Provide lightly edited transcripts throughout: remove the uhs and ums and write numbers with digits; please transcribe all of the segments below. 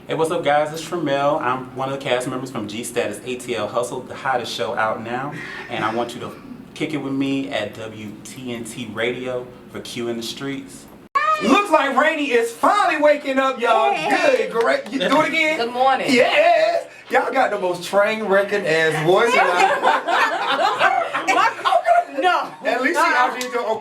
Hey, what's up, guys? It's Tramell. I'm one of the cast members from GStatusATLHustle, the hottest show out now. And I want you to kick it with me at WTNT Radio for Q in the Streets. Looks like Rainy is finally waking up, y'all. Good, great. You do it again? Good morning. Yes. Y'all got the most train wrecking ass voice. No. At least she out here doing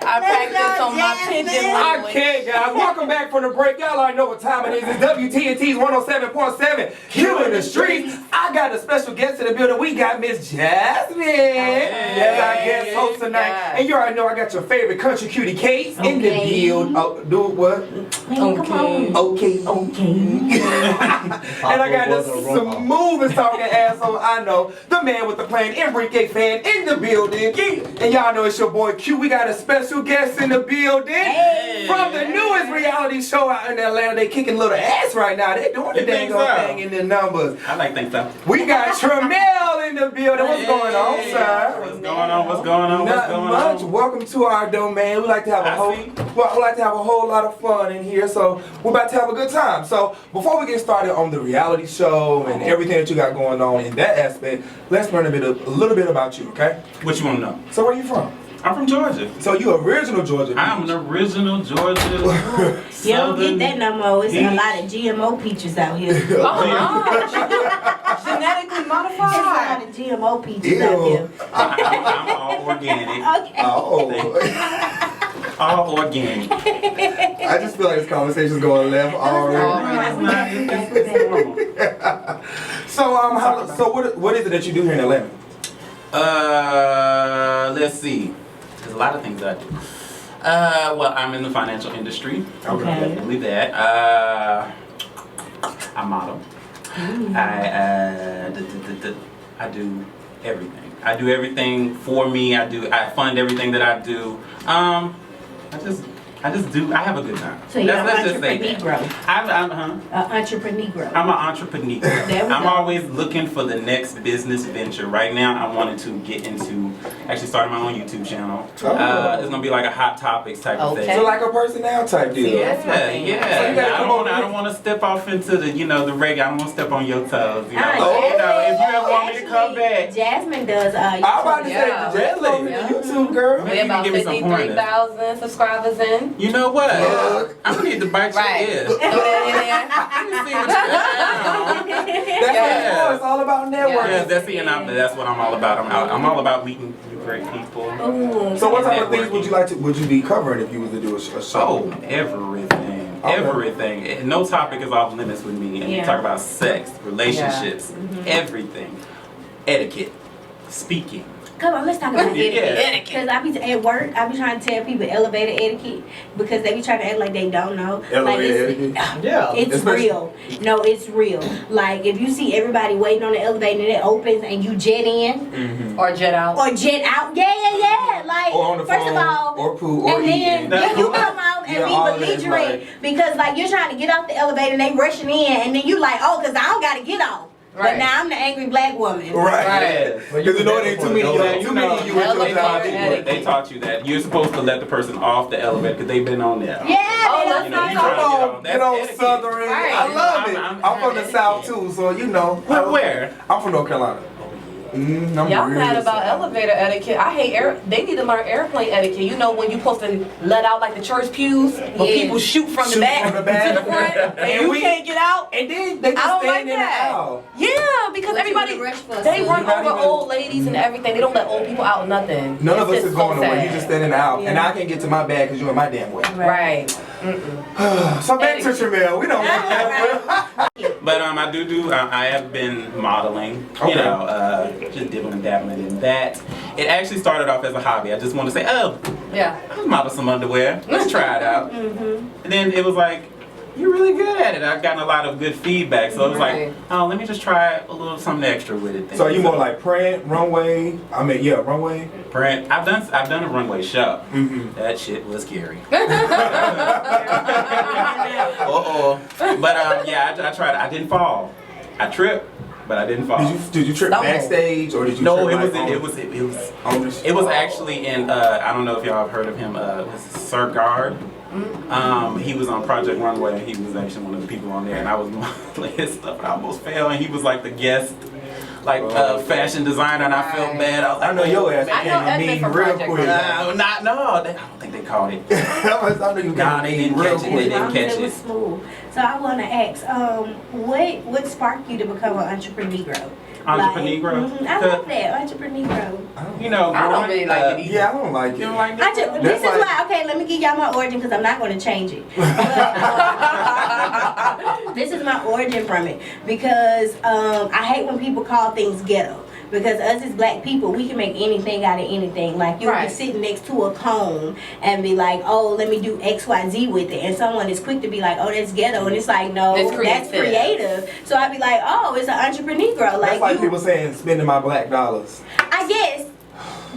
I practiced on my pigeon I language. can't, guys. Welcome back from the break. Y'all already know what time it is. It's WTNT's 107.7. Q in the streets. I got a special guest in the building. We got Miss Jasmine as our guest host tonight. Yeah. And you already know I got your favorite country cutie Kate in the build. Oh, do what? Okay. And I got the smoothest talking asshole I know. The man with the plan, Enrique fan in the building. And y'all know it's your boy Q. We got a special guest in the building from the newest reality show out in Atlanta. They kicking little ass right now. They doing the dang old thing in the numbers. I like things so. We got Tramell in the building. What's going on, sir? What's going on? What's going on? What's Not going much. on? Welcome to our domain. We like to have a whole lot of fun in here. So we're about to have a good time. So before we get started on the reality show and everything that you got going on in that aspect, let's learn a little bit about you, okay? What you want to know? So where you from? I'm from Georgia. So you original Georgia? I'm an original Georgia. You don't get that no more. It's a lot of GMO peaches out here. Genetically There's a modified. lot of GMO peaches out here. I'm all organic. Okay. Oh. All organic. I just feel like this conversation's going left already. So what is it that you do here in Atlanta? Let's see. There's a lot of things I do. Well, I'm in the financial industry. Okay. Definitely that. I model. I do everything. I do everything for me. I fund everything that I do. I just do. I have a good time. So you're an Let's just say entrepreneur. that. I'm Entrepreneur. I'm an entrepreneur. There we I'm go. always looking for the next business venture. Right now, I wanted to get into actually starting my own YouTube channel. It's gonna be like a hot topics type of thing. So like a personnel type deal. Yeah. So you gotta come on I don't want to step off into the the regular. I don't want to step on your toes. If you Jasmine, ever want me to come back. Jasmine does. I'm about to say, Yeah. Jasmine, YouTube girl. Maybe We're you about can give me some pointers. 53,000 subscribers in. You know what? Yeah. I'm gonna need to bite your Right. ear. Throw that Let me see what you got. That's what it's all about networking. Yeah, that's what I'm all about. I'm all about meeting great people. Ooh, So what type of things would you be covering if you was to do a show? Oh, everything. Okay. Everything. No topic is off limits with me. And you talk about sex, relationships, everything. Etiquette, speaking. Come on, let's talk about Yeah. etiquette. Because I be at work, I be trying to tell people elevator etiquette because they be trying to act like they don't know. Elevator like etiquette? Yeah. It's real. No, it's real. Like if you see everybody waiting on the elevator and it opens and you jet in or jet out. or jet out, yeah. Like Or on the first phone, of all, or poo, or and then eating. you come out and all of be that is belligerent because like you're trying to get off the elevator and they rushing in and then you like, oh, because I don't got to get off. But Right. now I'm the angry black woman. Right. Because you know it ain't too many of you at your Elevator job. etiquette. They taught you that you're supposed to let the person off the elevator because they've been on there. Yeah. Oh, they let's don't not you know. trying to Come get on, on. get on That's Southern. Right. I love it. I'm from the I'm South too, so you know. Where? I'm from North Carolina. I'm Y'all real mad about South. elevator etiquette. I hate they need to learn airplane etiquette. You know when you supposed to let out like the church pews, but Yeah. people shoot from Shoot the back from the back. to the front, and And you we- can't get out. And then they I just don't stand like in the that. aisle. Yeah, because everybody rush for they us. run You're not over even- old ladies and everything. They don't let old people out nothing. None of us It's is just going so nowhere. You sad. just standing out. And Yeah. I can't get to my bag because you're in my damn way. Right. So back to Tramell. We don't want that. But I have been modeling, Okay. just dibbling and dabbling in that. It actually started off as a hobby. I just wanted to say, Yeah. I'll model some underwear. Let's try it out. And then it was like, you're really good at it. I've gotten a lot of good feedback. So it was Right. like, oh, let me just try a little something extra with it. So you more like print, runway? Runway? print. I've done a runway show. That shit was scary. But yeah, I tried it. I didn't fall. I tripped. but I didn't fall. Did you trip Stumble. backstage or did you? No, trip it was like, it was actually in I don't know if y'all have heard of him, Sir Guard. He was on Project Runway. He was actually one of the people on there, and I was playing his stuff. And I almost fell, and he was like the guest, fashion designer, and I felt bad. I was like, I know your ass I know became a Edmund mean from real Project quick. Runway. I don't think they caught it. I know you Nah, they didn't catch it. They didn't As long as catch it was it. smooth. So I want to ask, what sparked you to become an entrepreneur? Entrepreneur? I love that, entrepreneur. You know, I don't really like it either. Yeah, I don't like it. You don't like I that? just, this is why, okay, let me give y'all my origin because I'm not going to change it. This is my origin from it because I hate when people call things ghetto. Because us as black people, we can make anything out of anything. Like you'll be sitting next to a cone and be like, oh, let me do X, Y, Z with it. And someone is quick to be like, oh, that's ghetto. And it's like, no, that's creative. So I'd be like, oh, it's an entrepreneur. That's Like like people saying spending my black dollars. I guess.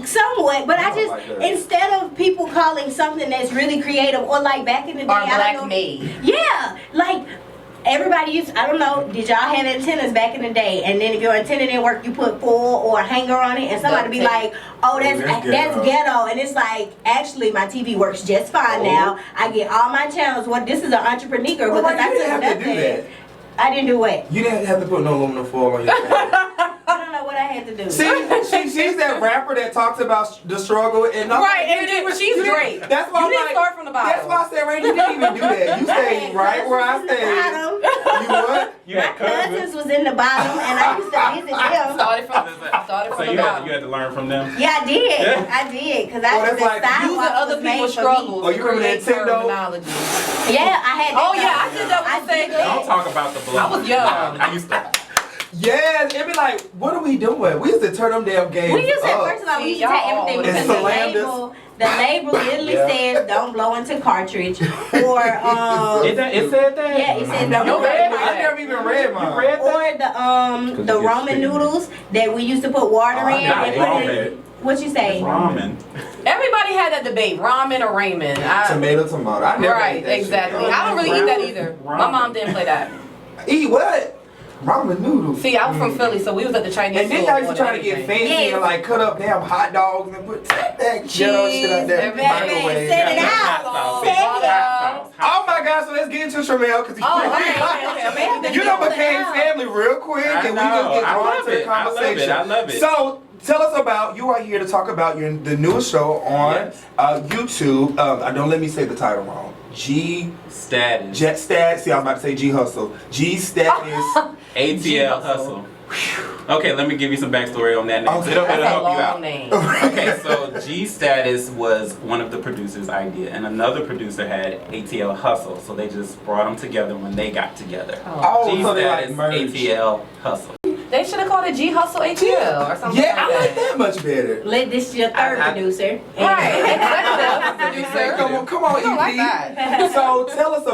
Somewhat, but I just, like that. instead of people calling something that's really creative, or like back in the day, Or I don't black know, made. yeah, like everybody used, I don't know, did y'all have antennas back in the day? And then if your antenna didn't work, you put foil or a hanger on it, and somebody be like, oh, that's ghetto. And it's like, actually, my TV works just fine now. I get all my channels. Well, this is an entrepreneur Well, because I you didn't have took to do nothing. that. I didn't do what? You didn't have to put no aluminum foil on your face. I don't know what I had to do. She's that rapper that talks about the struggle and Right, and then she's Drake. That's why You I'm didn't like, start from the bottom. That's why I said, Ray, you didn't even do that. You stayed right where I stayed. You what? You My had cousins. cousins was in the bottom, and I used to visit them. Started from So the you bottom. had to learn from them. Yeah, I did. Yeah. I did, because Oh, I that's was like the Using sidewalk other was made people's for struggles. Oh, you remember create Nintendo? terminology. me. Yeah, I had. Oh, that. yeah, I did that with I the same did thing. Don't talk about the blood. I was young. I used to. Yes, it'd be like, what are we doing? We used to turn them damn games We used to, up. first of all, we used to See, take y'all everything always- because And the label literally says don't blow into cartridge, or It said that? yeah, it said I don't blow into never even read mine. You read that? or the ramen noodles that we used to put water in. not and put it- ramen. What you say? Ramen. Everybody had that debate, ramen or ramen. Tomato. I never Right, ate that shit. exactly. I don't really eat that either. My mom didn't play that. Eat what? Ramen noodles. See, I was from Philly, so we was at the Chinese And then store y'all used to try to get everything. fancy Yes. and like cut up damn hot dogs and put that ghetto shit out there. everything. Microwave. Set it Hot out. sauce. Set it Hot out. sauce. Oh my God! So let's get into Tramell because Okay. you know became family real quick, I and we just know. get I drawn love into the it. I love it. conversation. I love it. So tell us about, you are here to talk about the newest show on Yes. YouTube. Don't let me say the title wrong. Status. Jet Stat. See, I was about to say G Hustle. G Status. ATL Hustle. Okay, let me give you some backstory on that name. Okay. It'll That's a help you long out. name. Okay, so G Status was one of the producers' idea, and another producer had ATL Hustle, so they just brought them together when they got together. Oh, G so they like Status, merged. ATL Hustle. They should have called it G Hustle ATL or something Yeah, I like like that. that much better. Let this your third I- producer. Right, executive producer. Come on, We don't like EP. that. So tell us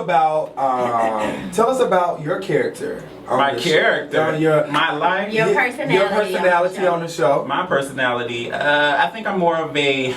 about your character. on My the show. character, On your my life, Your personality on the show. on the show. my personality. I think I'm more of a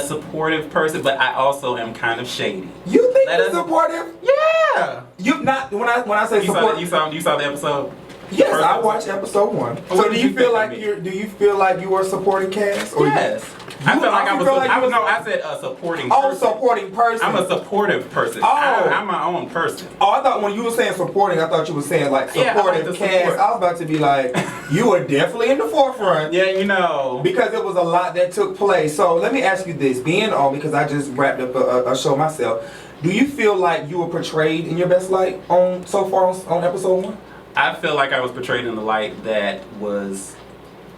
supportive person, but I also am kind of shady. You think Let you're us- supportive? Yeah. You not when I say You support. saw the episode? Yes, First I episode? watched episode 1. What So did do you you feel think like of me? do you feel like you were a supporting cast? Or Yes. I feel like I was. feel like you was- I said a supporting. Oh, person. supporting person. I'm a supportive person. Oh. I'm my own person. Oh, I thought when you were saying supporting, I thought you were saying like Yeah, I like supportive the cast. support. I was about to be like, you were definitely in the forefront. Yeah, you know. Because there was a lot that took place. So let me ask you this: being on, because I just wrapped up a show myself, do you feel like you were portrayed in your best light on so far on episode 1? I feel like I was portrayed in the light that was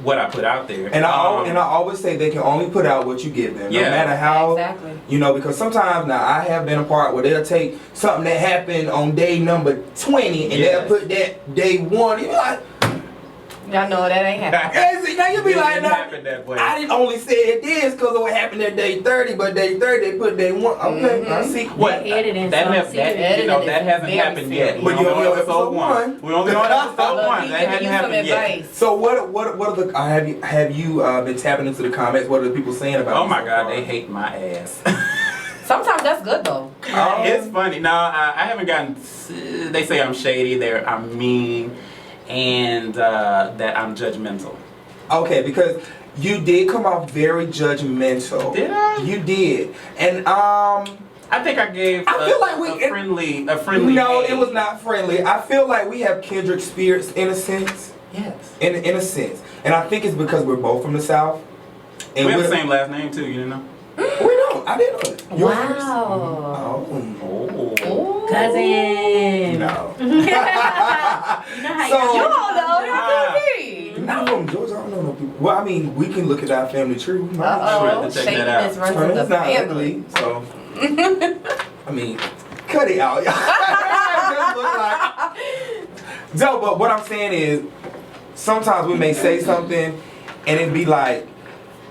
what I put out there. And I always say they can only put out what you give them, no Yeah. matter how. Exactly. You know, because sometimes now I have been a part where they'll take something that happened on day number 20 and Yes. they'll put that day 1. You be like, Y'all know that ain't happening. hey, see, now you be It like, didn't nah, happen that way. I didn't only say this because of what happened at day 30, but day 30 they put day 1. Okay, I see. What? Editing, That, so have, I'm that, serious. you know, that Editing is hasn't very happened yet. serious. But We you only only on episode on episode 1. We only on episode Look, 1. he's That giving hasn't you some happened yet. advice. So what are the have you been tapping into the comments? What are the people saying about Oh you my so God, far? they hate my ass. Sometimes that's good though. It's funny. No, I haven't gotten. They say I'm shady. I'm mean, and that I'm judgmental. Okay, because you did come off very judgmental. Did I? You did, and I think I gave I feel like a friendly. No, hey. it was not friendly. I feel like we have kindred spirits in a sense. Yes. In a sense, and I think it's because we're both from the South. And We have the same last name too. You didn't know? We don't. I didn't know it. Yours? Wow. Oh. Oh. Cousin. No. You know how So- You y'all don't know. Y'all could be. Not from Georgia. I don't know no people. Well, I mean, we can look at our family tree. We might Uh-oh. Have to check that out. Shadiness runs in the It's not family. ugly, so. I mean, cut it out, y'all. It just look like. No, but what I'm saying is, sometimes we may say something, and it be like,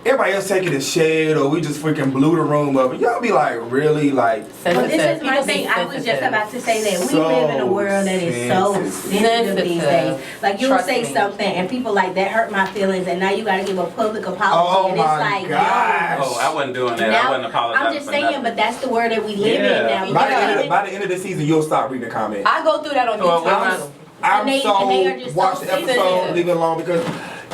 everybody else taking a shade, or we just freaking blew the room up, and y'all be like, really, like. Well, this is my People be thing. I was just sensitive. about to say that we So live in a world that is so sensitive these days. Like you'll Trust say me. something and people like that hurt my feelings, and now you got to give a public apology, Oh and it's my like, gosh. Oh, I wasn't doing that. I Now, wasn't apologizing. I'm just for saying, nothing. but that's the world that we live in Yeah. now. By Because the end of the season, you'll stop reading the comments. I go through that on Well, YouTube. well, I'm And they so are just watch so the episode, sensitive. leave it alone, because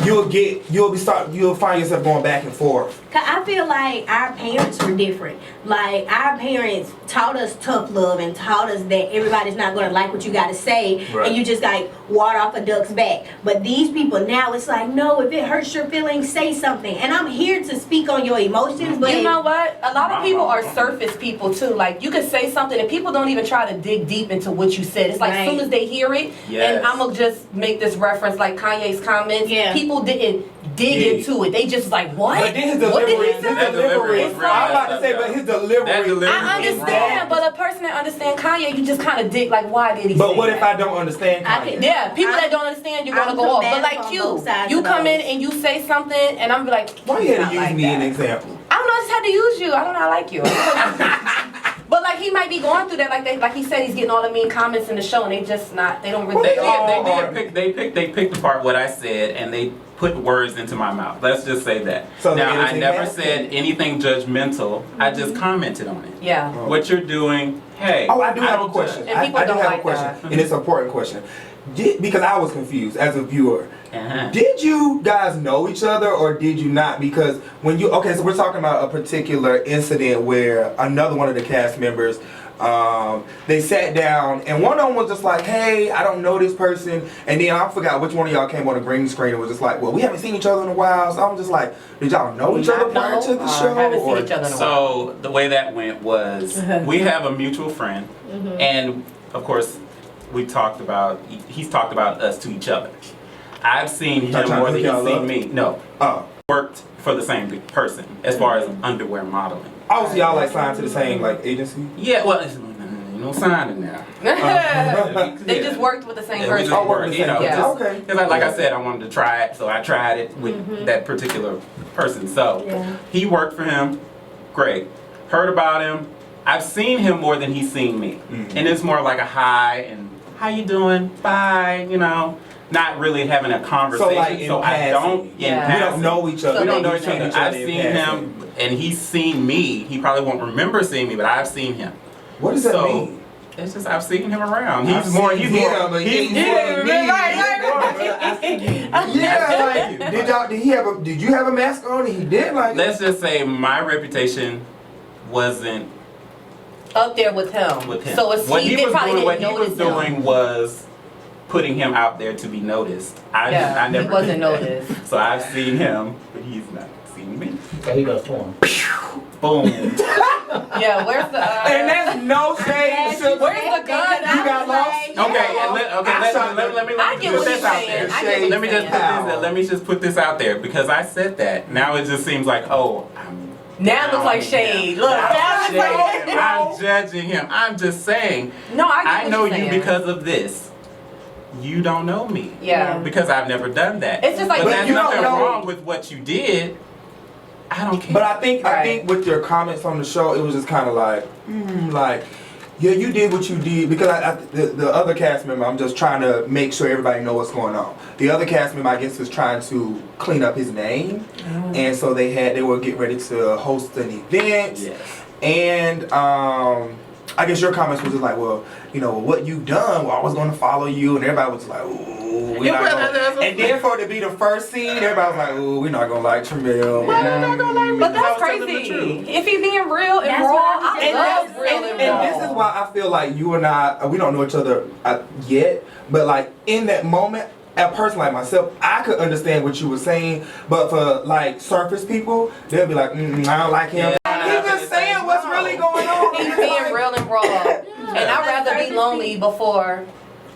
you'll find yourself going back and forth. 'cause I feel like our parents were different. Like our parents taught us tough love and taught us that everybody's not gonna like what you gotta say, Right. and you just like water off a duck's back. But these people now, it's like, no, if it hurts your feelings, say something. And I'm here to speak on your emotions, but You know what? A lot of people are surface people too. Like you can say something and people don't even try to dig deep into what you said. It's like as soon Right. as they hear it, Yes. and I'm gonna just make this reference like Kanye's comments. Yeah. People didn't dig Yeah. into it. They just like, what? But then his What did delivery, he his say? That delivery delivery. is I'm about to wrong. say, but his delivery. That delivery I is understand, wrong. but a person that understands Kanye, you just kind of dig like, why did he say But what if that? I don't understand I Kanye? can- Yeah, people I'm- that don't understand, you're gonna I'm go off. But combative like on you, both sides you of come in those. and you say something, and I'm like, Why you had not to use like me that. an example? I don't know. I just had to use you. I don't know. I like you. But like he might be going through that. Like he said, he's getting all the mean comments in the show, and they just not. They don't really. They picked apart what I said, and they put words into my mouth. Let's just say that. So now, the I editing never has- said anything judgmental. I just commented on it. Yeah. What you're doing, hey. Oh, I do have a don't question. And people I do don't have like a question, that. and it's an important question. Because I was confused as a viewer. Uh-huh. Did you guys know each other or did you not? Because when you so we're talking about a particular incident where another one of the cast members, they sat down and one of them was just like, "Hey, I don't know this person," and then I forgot which one of y'all came on the green screen and was just like, "Well, we haven't seen each other in a while," so I'm just like, "Did y'all know each other prior to the show?" Haven't seen or- each other in a while. So the way that went was we have a mutual friend, and of course he's talked about us to each other. I've seen Y'all him trying more to than hook he's y'all seen up? me. No, Oh, worked for the same person as far as underwear modeling. so y'all like signed to the same like agency? Yeah, well, you know, signing now. They just worked with the same Yeah, we person. just Oh, work worked, the you same know, place. just, Okay. 'cause like I said, I wanted to try it, so I tried it with that particular person. So Yeah. he worked for him, great. Heard about him. I've seen him more than he's seen me, and it's more like a hi and how you doing, bye, you know, not really having a conversation. like in I passing. don't. Yeah. In We We passing. don't know each other. So We don't know We've each seen other. I've in seen passing. him, and he's seen me. He probably won't remember seeing me, but I've seen him. What does that So, mean? It's just I've seen him around. I've He's more. seen He's him, more. but He's he's more more than me. me. Yeah, like, did you have a mask on? And he did, like. Let's just say my reputation wasn't Up there with him. with him. So it's what they he was probably doing, what didn't he was notice him. doing was putting him out there to be noticed. I never he wasn't did that. noticed. So I've seen him, but he's not seen me. So he does porn. Boom. Yeah, where's the? And that's no shade. Glad Where's the gun? You got lost? Okay, and let me I get put what this you're out saying. there. I get what Let me you're just saying. let me just put this out there because I said that. Now it just seems like, oh, Now it looks like shade. Look, now it looks like shade. I'm judging him. I'm just saying. No, I get I what know you're you saying. because of this. You don't know me. Yeah. Because I've never done that. It's just like- but But there's you don't nothing know- wrong with what you did. I don't care. But I think Right. with your comments on the show, it was just kind of like, yeah, you did what you did because the other cast member, I'm just trying to make sure everybody know what's going on. The other cast member, I guess, was trying to clean up his name, and so they were getting ready to host an event, Yes. and I guess your comments was just like, well, you know, what you've done, well, I was going to follow you, and everybody was like, ooh, we're not gonna. And then for it to be the first scene, everybody was like, ooh, we're not going to like Tramell. But that's crazy. If he being real and raw, I love real and raw. And this is why I feel like you and I, we don't know each other yet, but like in that moment, a person like myself, I could understand what you were saying, but for like surface people, they'll be like, I don't like him. He's just saying what's really going on. He's being real and raw. And I'd rather be lonely before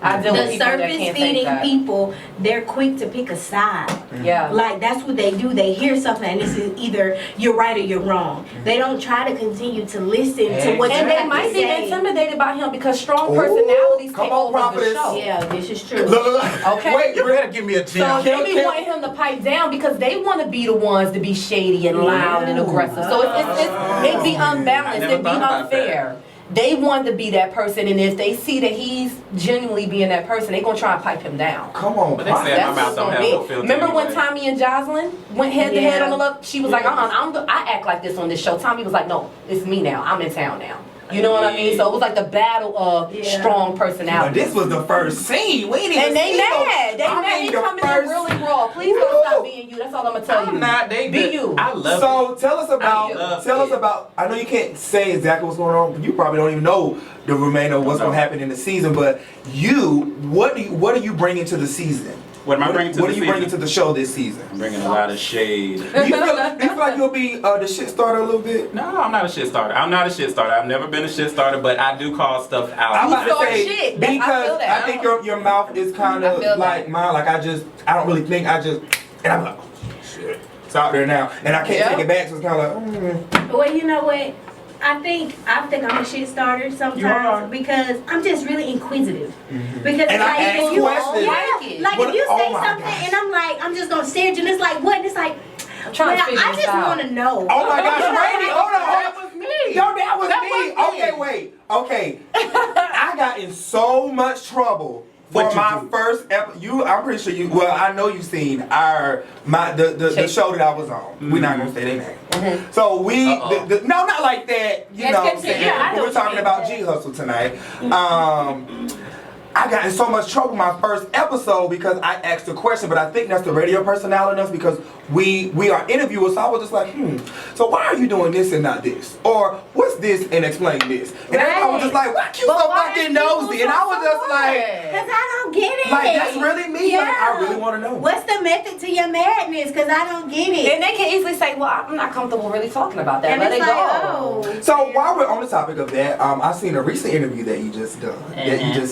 I deal with people that can't take feeding that. people, they're quick to pick a side. Yeah. Like that's what they do. They hear something and this is either you're right or you're wrong. They don't try to continue to listen to what you and have they might to be say. intimidated by him because strong personalities take over the show. Yeah, this is true. Okay. Wait, You better give me a So gem. they be wanting him to pipe down because they want to be the ones to be shady and loud and aggressive. So it be unbalanced. It be unfair. They want to be that person, and if they see that he's genuinely being that person, they gonna try and pipe him down. Come on, But they said my mouth don't have no filter. Remember when anyway. Tommy and Jocelyn went head to head on the love? She was like, I act like this on this show. Tommy was like, no, it's me now. I'm in town now. You know what I mean? So it was like the battle of strong But personalities. this was the first scene. We didn't even And they see mad. They mad. He coming in really raw. Please don't stop being you. That's all I'm gonna tell you. I'm not. They Be you. I love So it. tell us about. I know you can't say exactly what's going on. You probably don't even know the remainder of what's going to happen in the season. But what are you bringing to the season? What am I bringing to the What are you season? bringing to the show this season? I'm bringing a lot of shade. Do you feel like you'll be the shit starter a little bit? No, I'm not a shit starter. I'm not a shit starter. I've never been a shit starter, but I do call stuff out. I'm about to start say shit. because I feel that. I think your mouth is kind I of feel like that. mine. Like I don't really think and I'm like, oh shit, it's out there now, and I can't take it back. So it's kind of like, Well, you know what? I think I'm a shit starter You are. sometimes because I'm just really inquisitive. Because And I ask if you questions. if you Oh say my something gosh. and I'm like, I'm just gonna stare at you and it's like, what? And it's like, I'm trying to figure I this just out. want to know. oh my gosh, Randy, hold on. That was me. Yo, that was me. Okay, wait. Okay. I got in so much trouble for What'd you my do? first episode. I'm pretty sure I know you've seen the show that I was on. We're not gonna say their name. So no, not like that. You know what I'm saying? yeah, I know We're what talking you about mean. GStatusATLHustle tonight. I got in so much trouble my first episode because I asked a question, but I think that's the radio personality in us because we are interviewers. So I was just like, so why are you doing this and not this? Or what's this and explain this? And everybody was just like, why you so fucking nosy? And I was just like, Because I don't get it. like that's really me. Like, I really want to know. What's the method to your madness? Because I don't get it. And they can easily say, well, I'm not comfortable really talking about that. And Let it's it like, go. oh. So while we're on the topic of that, I seen a recent interview that you just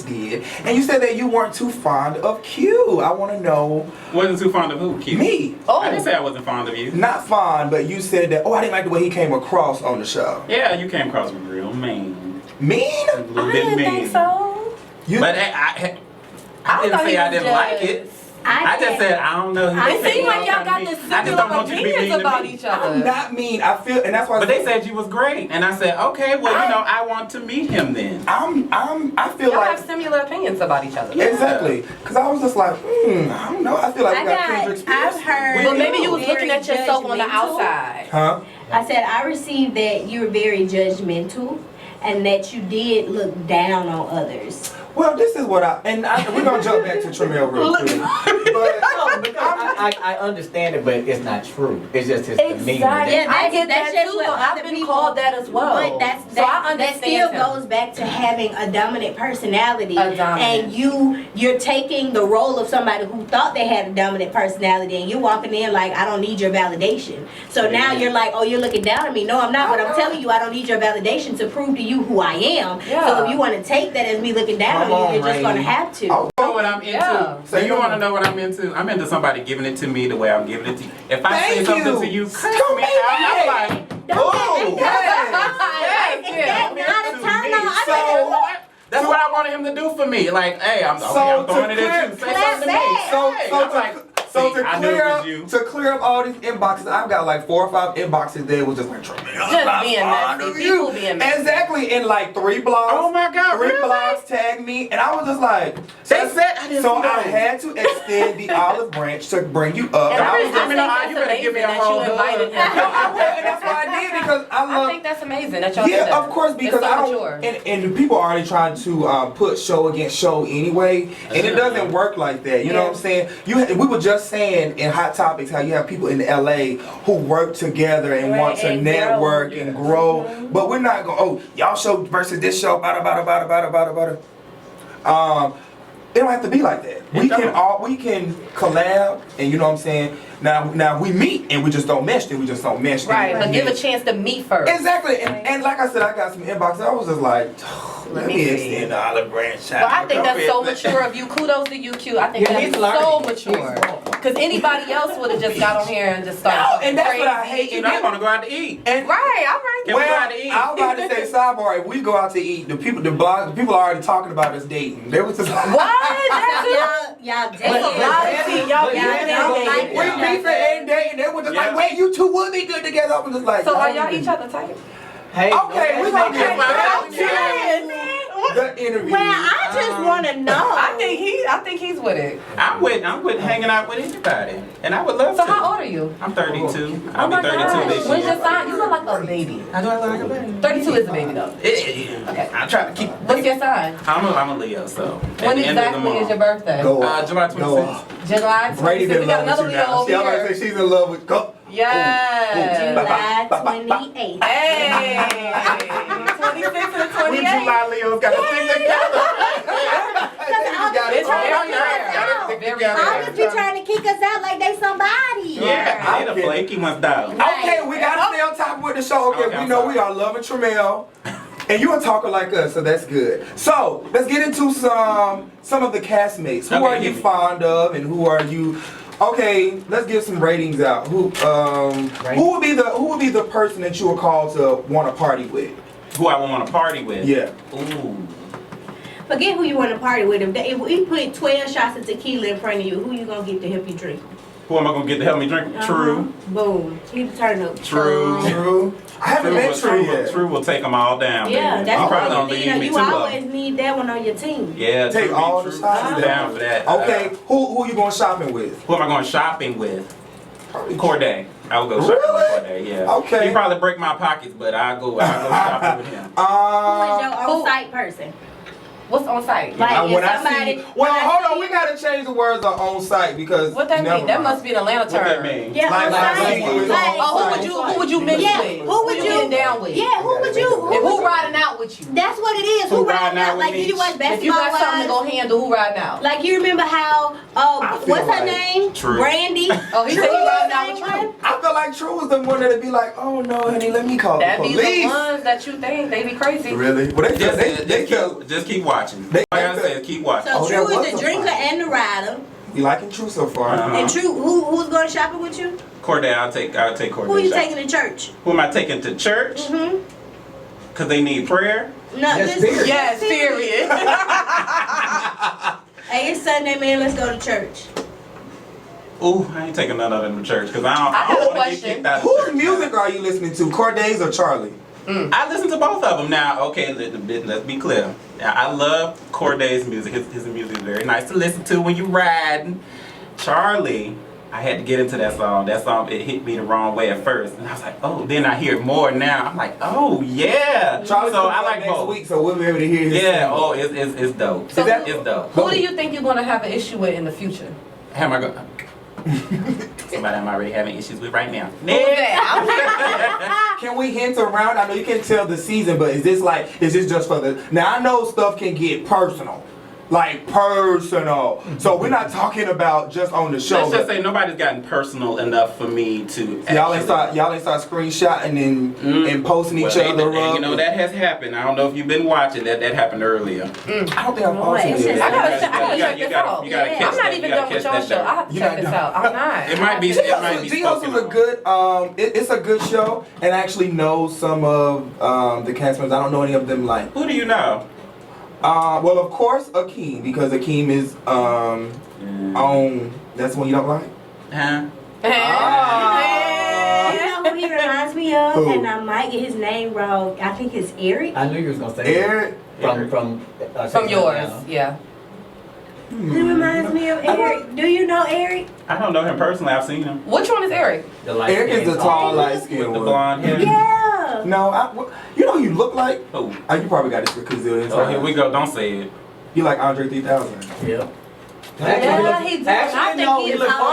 did, and you said that you weren't too fond of Q. I want to know. Wasn't too fond of who? Q? Me. I didn't say I wasn't fond of you. Not fond, but you said that. Oh, I didn't like the way he came across on the show. Yeah, you came across real mean. Mean? A little I bit didn't mean. think so. But I didn't thought say he I was didn't like it. I just said I don't know. It seemed like y'all got this I just don't want you to be mean opinions to about me. each other. I'm not mean. I feel, and that's why. But they said you was great, and I said, okay, well, I want to meet him then. I feel Y'all like have similar opinions about each other. exactly, because I was just like, I don't know. I feel like we got kindred spirits. I've heard. But maybe you was very looking at yourself on the judgmental. outside. Huh? I said I received that you were very judgmental and that you did look down on others. Well, this is what we're gonna jump back to Tramell real quick. But No, because I understand it, but it's not true. It's just his demeanor. Exactly. Yeah, I get that's that just too. what Though. I've other been people- called that as well. But so I that understand still him. goes back to having a dominant personality, A dominant. and you're taking the role of somebody who thought they had a dominant personality, and you're walking in like, I don't need your validation. So now you're like, oh, you're looking down at me. No, I'm not. But I'm telling you, I don't need your validation to prove to you who I am. Yeah. So if you want to take that as me looking down Come on on, you, you're just Rainy. gonna have to. Oh, You know what I'm into? Yeah. So you want to know what I'm into? I'm into somebody giving it to me the way I'm giving it to you. If I say Thank something you. to you, curse Come me back. out. I'm like, oh, Yes, Is yeah. that not a turn on? I So- that's what I wanted him to do for me. Like, hey, I'm So throwing to it at you. Say clap something to me. back. So, Hey, so, I'm to, like, So See, I knew it was you. to clear up all these inboxes, I've got like 4 or 5 inboxes there was just like Tramell. Just being messy. People being messy. Exactly, in like 3 blogs. Oh my God, 3 really? blogs tagged me, and I was just like, They said I didn't so see I those. had to extend the olive branch to bring you up. And And I was I just, think you better that's give me amazing a whole that you invited hug. him. no, I will, and that's why I did because I I love. think that's amazing that y'all did that. Yeah, of course, because It's so I don't. mature. And people are already trying to put show against show anyway, and it doesn't work like that. You know what I'm saying? We were just saying in Hot Topics how you have people in LA who work together and want to and network grow. and grow, but we're not going. Oh, y'all show versus this show. Bada. It don't have to be like that. We can collab, and you know what I'm saying. Now we meet and we just don't mesh. Then we just don't mesh. Right, but give a chance to meet first. Exactly, and like I said, I got some inboxes. I was just like, let me extend the olive branch. Well, I think that's so mature of you. Kudos to you, Q. I think Yeah, that's he's so learning. mature. Because anybody else would have just got on here and just started No, talking and that's crazy. what I hate. And I want to go out to eat. And Right, all right. Can we go out to eat? I was about to say sidebar. If we go out to eat, the people are already talking about us dating. They was just like, What? That's it. Y'all That's a lot of tea. Y'all But beefing y'all and dating. we beefing and dating. They were just like, Yeah. wait, you two would be good together. I was just like, So are y'all each other type? Hey, Okay, we gonna get back Okay. to the interview. Well, I just want to know. I think he's with it. I'm with hanging out with anybody, and I would love So to. how old are you? I'm 32. Oh I'll be my 32 gosh. this When's year. your sign? You look like a baby. I do look like a baby. 32 is a baby though. Okay. I'm trying to keep. What's your sign? I'm a Leo, so. at When the end of the exactly is month. your birthday? Go July Go 26th. July Brady 26th. been We in got love another with you Leo now. over See, I'm about to here. say she's in love with. Go. Yes. July 28th. Hey. 26 and We 28. July Leos got to stick together. It's very rare. Very I just be rare. trying to kick us out like they somebody. Yeah, they the flaky ones down. Okay, we gotta stay on top with the show. Okay, Okay, we I'm know sorry. we are loving Tramell, and you a talker like us, so that's good. So let's get into some of the castmates. Who Okay, are you hit me. fond of, and who are you? Okay, let's give some ratings out. Who would be the person that you would call to want to party with? Who I want to party with? Yeah. Ooh. Forget who you want to party with. If we put 12 shots of tequila in front of you, who you gonna get to help you drink? Who am I gonna get to help me drink? True. Boom. He the turn up. True. True. I haven't met True yet. True will take them all down. Yeah, baby. that's I'm probably what gonna you leave me need. two You of always them. need that one on your team. Yeah, Take True, all True. the shots I'm down. down for that. Okay, who you going shopping with? Who am I going shopping with? Corday. I will go shopping Really? with Corday. Yeah. Okay. He probably break my pockets, but I'll go shopping with him. Who is your on-site person? What's on site? Like, if when I somebody- see, when I hold on, see- we gotta change the words on site because What that never mean? That mind. must be an Atlanta What that term. mean? Yeah, Like, on-site. like, Like, Oh, who would you mix Yeah, with? who would you you- getting down with? Yeah, who would you? And who riding out with you? That's what it is. Who riding out? with Like, me? you watch If you got something to basketball go handle, who riding out? Like, you remember how, I feel what's her like name? True. Brandy. Oh, he said he riding out with you. I feel like True was the one that'd be like, oh no, honey, let me call That the be the police. ones that you think they be crazy. Really? Well, Just keep watching. They- Like I said, keep watching. So Oh, True that was is a the drinker fight. and the rider. You liking True so far? Uh-huh. And True, who's going shopping with you? Corday, I'll take Corday. Who you shopping. taking to church? Who am I taking to church? Mm-hmm. Cause they need prayer. No, Yes, this period. Yes, period. Hey, it's Sunday, man. Let's go to church. Ooh, I ain't taking none of them to church because I have a don't want to get question. kicked out of Whose church. music are you listening to? Corday's or Charlie? I listen to both of them now. Okay, let's be clear. I love Corday's music. His music is very nice to listen to when you riding. Charlie, I had to get into that song. That song, it hit me the wrong way at first, and I was like, oh. Then I hear it more now. I'm like, oh yeah. Charlie's So coming I up like next both. week, so we'll be able to hear his Yeah. single. Oh, it's dope. So It's dope. Who do you think you're gonna have an issue with in the future? Am I going? Somebody I'm already having issues with right now. Who is that? Can we hint around? I know you can't tell the season, but is this just for the? Now I know stuff can get personal, like personal. So we're not talking about just on the show. Let's just say nobody's gotten personal enough for me to. Y'all ain't start screenshotting and posting each Well, other and, up. you know that has happened. I don't know if you've been watching that. That happened earlier. I don't think I've Boy, posted it's it. just- I gotta check You this gotta out. catch I'm not that. even You gotta done with catch y'all that show. down. I have to You're check not this done. out. I'm not. It might be. It might be G-Hustle's spoken a on. good. It's a good show, and I actually know some of the cast members. I don't know any of them like. Who do you know? Well, of course, Akeem, because Akeem is on. That's one you don't like. Huh? You know who he reminds me of? Who? And I might get his name wrong. I think it's Eric. I knew you was gonna say Eric? from yours, yeah. He reminds me of Eric. Do you know Eric? I don't know him personally. I've seen him Which one is Eric? Eric is the tall, light with skinned the one. blonde hair. Yeah. No, you know who you look like? Oh, You probably got this for Kazillion. oh, here we go. Don't say it. You like Andre 3000. Yeah. Yeah, he do. I think he is look fine. All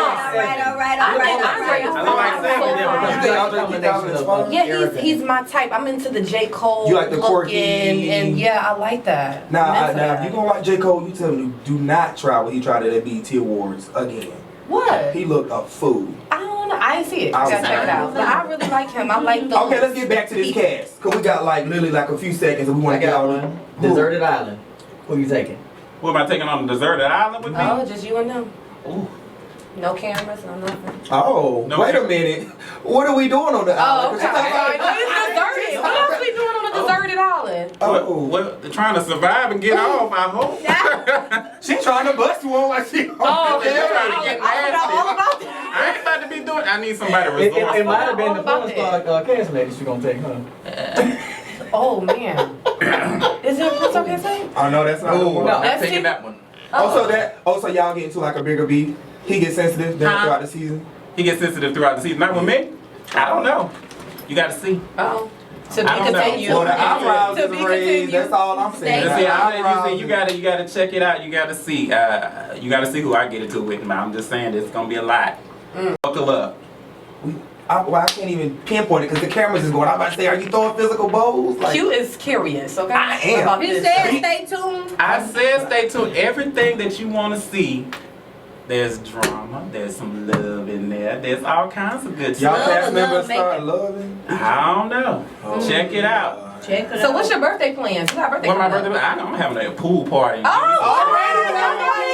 right. You think Andre 3000 is fun? Yeah, he's my type. I'm into the J. Cole You like the looking, quirky- and yeah, I like that. Now, I'm into if that. you gonna like J. Cole, you tell him do not try what he tried at BET Awards again. What? He looked a fool. I don't know. I ain't see it. I I gotta was check it out. But I really like him. I like the. Okay, let's get back to this cast. Cause we got like literally like a few seconds and we I want to get got out one. on Deserted Island. Who you taking? What am I taking on a deserted island with me? Oh, just you and them. Ooh. No cameras, no nothing. Oh, No. wait a minute. What are we doing on the Oh, island? okay. It's deserted. What else we doing on a deserted island? What, trying to survive and get off, I hope. She trying to bust one like she. Oh, They're yeah. trying to get I know all about that. I ain't about to be doing. I need somebody It resourceful. might have been All the about porn star cast lady she gonna take, huh? Oh man. Is it Prince okay say? Oh no, that's not the one. no. I'm That's taking it? that one. Also y'all get into like a bigger beat. He gets sensitive throughout the season. He gets sensitive throughout the season. Not with me. I don't know. You got to see. Oh. To be I don't know. continued. Well, the eyebrows To is be raised. continued. That's all I'm saying. Thank See, you. you gotta check it out. You gotta see. You gotta see who I get into with. I'm just saying, it's gonna be a lot. Buckle up. I can't even pinpoint it because the cameras is going. I'm about to say, are you throwing physical bows? Like, Q is curious, okay? I am. About He this. said stay tuned. I said, stay tuned. Everything that you want to see. There's drama. There's some love in there. There's all kinds of good y'all stuff. cast members make start it. loving. I don't know. Check it out. Check it out. So what's your birthday plans? You got a birthday When my coming birthday, up. I'm having a pool party. Oh,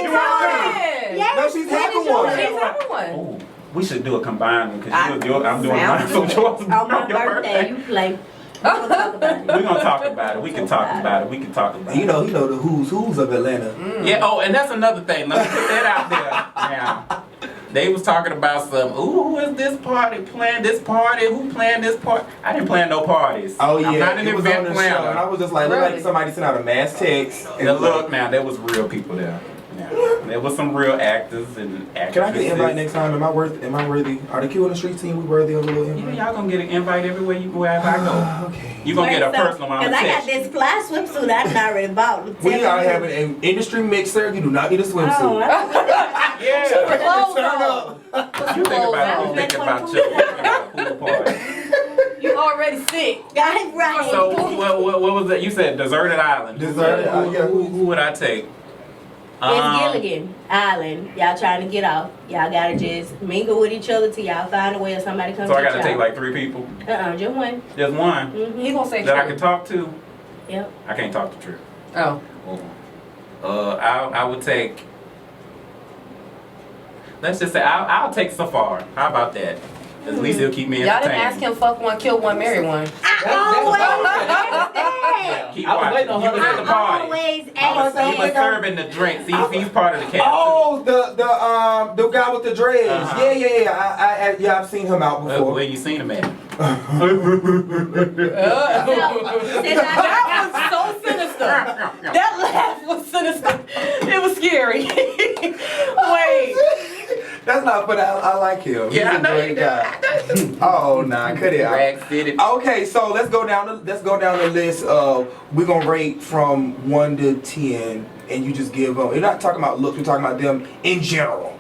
Already? yeah. No, she's having one. She's having one. Oh, we should do a combined one I- because I'm doing mine. So yours is On my your birthday, you play. We'll talk about it. We're gonna talk about it. We can talk about it. We can talk about it. You know the who's of Atlanta. Yeah. Oh, and that's another thing. Let me put that out there. Now, they was talking about some. Ooh, who is this party playing? This party? Who playing this party? I didn't plan no parties. Oh yeah, I'm not an it was event on the show, and I planner. was just like, look Really? like somebody sent out a mass text. And Now look, now there was real people there. Now, there was some real actors and actresses. Can I get an invite next time? Am I worthy? Are the Q on the Street team? We worthy of a little Yeah, invite? y'all gonna get an invite everywhere you wherever I go. Okay. You gonna get a personal one. I'm Because gonna I got text you. this fly swimsuit I done already bought. We are having an industry mixer. You do not need a Oh, swimsuit. Yeah. Clothes Turn on. up. Put You some think clothes about on. you thinking about your pool party. You already sick. Got right. So what was it? You said deserted island. Deserted island, yeah. Who would I take? It's Gilligan Island. Y'all trying to get off. Y'all gotta just mingle with each other till y'all find a way or somebody comes So I get gotta y'all. take like 3 people. Just one. Just one He gonna say that I true. can talk to. Yep. I can't talk to True. Oh. I would take. Let's just say I'll take Safar. How about that? At least he'll keep me Y'all entertained. didn't ask him fuck one, kill one, marry one. Keep I was watching. waiting on You her was to- at the party. Always I was ask serving the drinks. He's part of the cast. Oh, the guy with the dreads. Uh-huh. Yeah. I've seen him out before. Where you seen him at? That was so sinister. That laugh was sinister. It was scary. Wait. That's not, but I like him. Yeah, I He's a know great you guy. Oh nah, cut it out. Rag City. Okay, so let's go down the list of we're gonna rate from 1 to 10, and you just give them. We're not talking about looks. We're talking about them in general.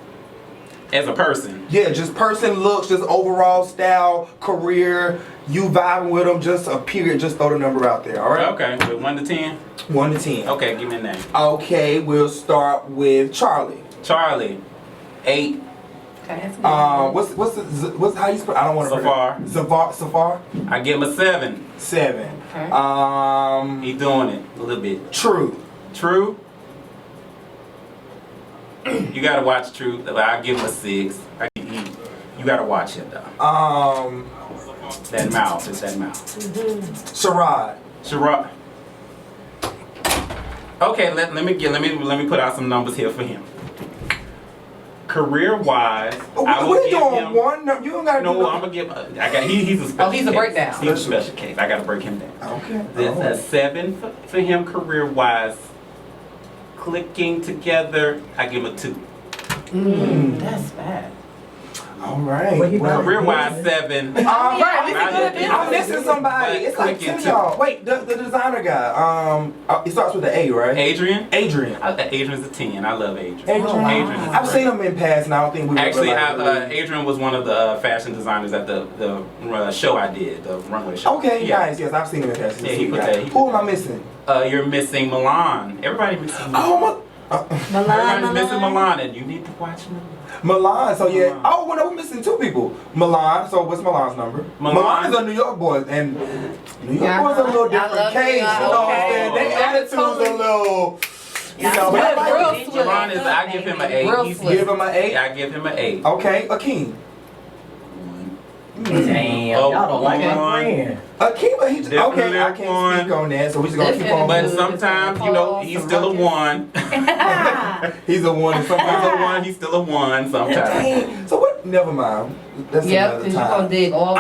As a person. Yeah, just person looks, just overall style, career. You vibing with them, just a period. Just throw the number out there. All right. Okay, with 1 to 10. 1 to 10. Okay, give me a name. Okay, we'll start with Charlie. Charlie. 8. Okay, that's good. What's how you spell? I don't want to. Safar. I give him a 7. 7. Okay. He doing it a little bit. True. True. You gotta watch True. I give him a 6. You gotta watch it though. That mouth. It's that mouth. Sherrod. Sherrod. Okay, let me put out some numbers here for him. Career-wise, I What would are you give doing? him. One? No, you don't gotta do No, I'm gonna give. He's a special. he's a case. breakdown. He's a special case. I gotta break him down. Okay. This a 7 for him career-wise. Clicking together, I give him a 2. That's bad. All right. Well, he Well, Career-wise, 7. Right, Right, he's a good business. I'm missing somebody. But It's like click 10 it of y'all. Wait, the designer guy. It starts with an A, right? Adrian. Adrian. I think Adrian's a 10. I love Adrian. Adrian. Oh, wow. Adrian is I've great. seen him in past, and I don't think we Actually, were Adrian was one of the fashion designers at the show I did, the runway show. Okay, Yeah. nice. Yes, I've seen him in past. Yeah, he put that- he Who put am I missing? You're missing Milan. Everybody missing Milan. Oh, Everybody's missing Milan, and you need to watch Milan. Milan. So yeah. Milan. Oh, well, no, we're missing 2 people. Milan. So what's Milan's number? Milan. Is a New York boy, and New York Yeah, boys are a little I different love case. You New York. know what I'm Okay. saying? Their attitude's a little. You know, but I Real like it. sweet. Milan is. I give him an 8. Real He's sweet. Give him an 8. I give him an 8. Okay, Akeem. Damn, y'all don't like my friend. Akeem, but he's Definitely okay. I can't one. speak on that, so we're just gonna keep Definitely. on. But moving. sometimes, you know, he's still a 1. He's a 1, and He's sometimes a 1. He's still a 1 sometimes. Dang. So what? Never mind. That's Yep, another because you're going time. to dig all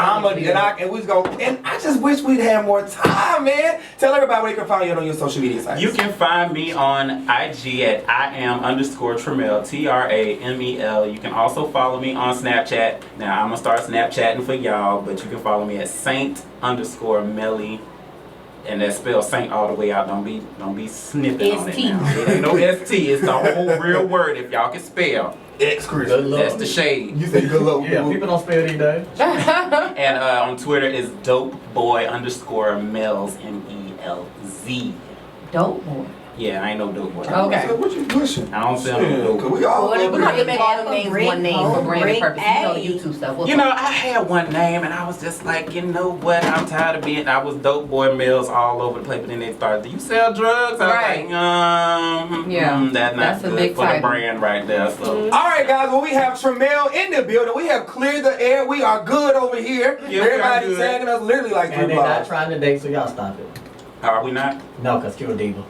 And we just go. And I just wish we'd have more time, man. Tell everybody where they can find you on your social media sites. You can find me on IG at @Iam_Tramell, Tramel. You can also follow me on Snapchat. Now I'm gonna start Snapchatting for y'all, but you can follow me at Saint_Melly. And that spells Saint all the way out. Don't be snipping on it ST. now. It ain't no ST. It's the whole real word. If y'all can spell, X Chris. Good luck. that's the shade. You say good luck. Yeah, people don't spell these days. And on Twitter is DopeBoy_Melz MELZ. Dope boy. Yeah, I ain't no dope boy. Okay. What you pushing? I don't sell no Yeah, dope. 'cause we all We're love going to it. make all the names one name for branding purposes. You know the YouTube stuff. We'll You know, I had one name and I was just like, you know what? I'm tired of being. I was Dope Boy Mills all over the place, but then they started. Do you sell drugs? I was Right. like, Yeah, that's not that's a good big for the title. brand right there. So All right, guys. Well, we have Tramell in the building. We have cleared the air. We are good over here. Yeah, we are Everybody good. tagging us literally like 3 And they're not blocks. trying to date, so y'all stop it. are we not? No, because you're a diva.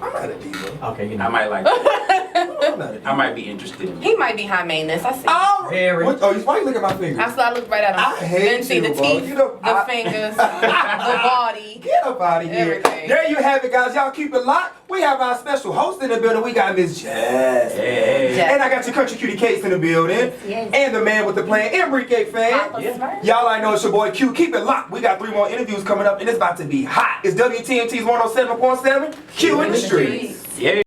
I'm not a diva. Okay, you I know. might like. I'm not a diva. I might be interested in. He might be high maintenance. I see. Oh, Very. What, why you look at my fingers? I look right at him. I hate Then see you, the bro. teeth, You know, the fingers, the body. Get up out of here. Everything. There you have it, guys. Y'all keep it locked. We have our special host in the building. We got Miss Jazz. Hey. And I got your country cutie Case in the building. Yes. And the man with the plan, Enrique fan. Y'all I know it's your boy Q. Keep it locked. We got 3 more interviews coming up, and it's about to be hot. It's WTNT's 107.7. Q in the streets. Yeah.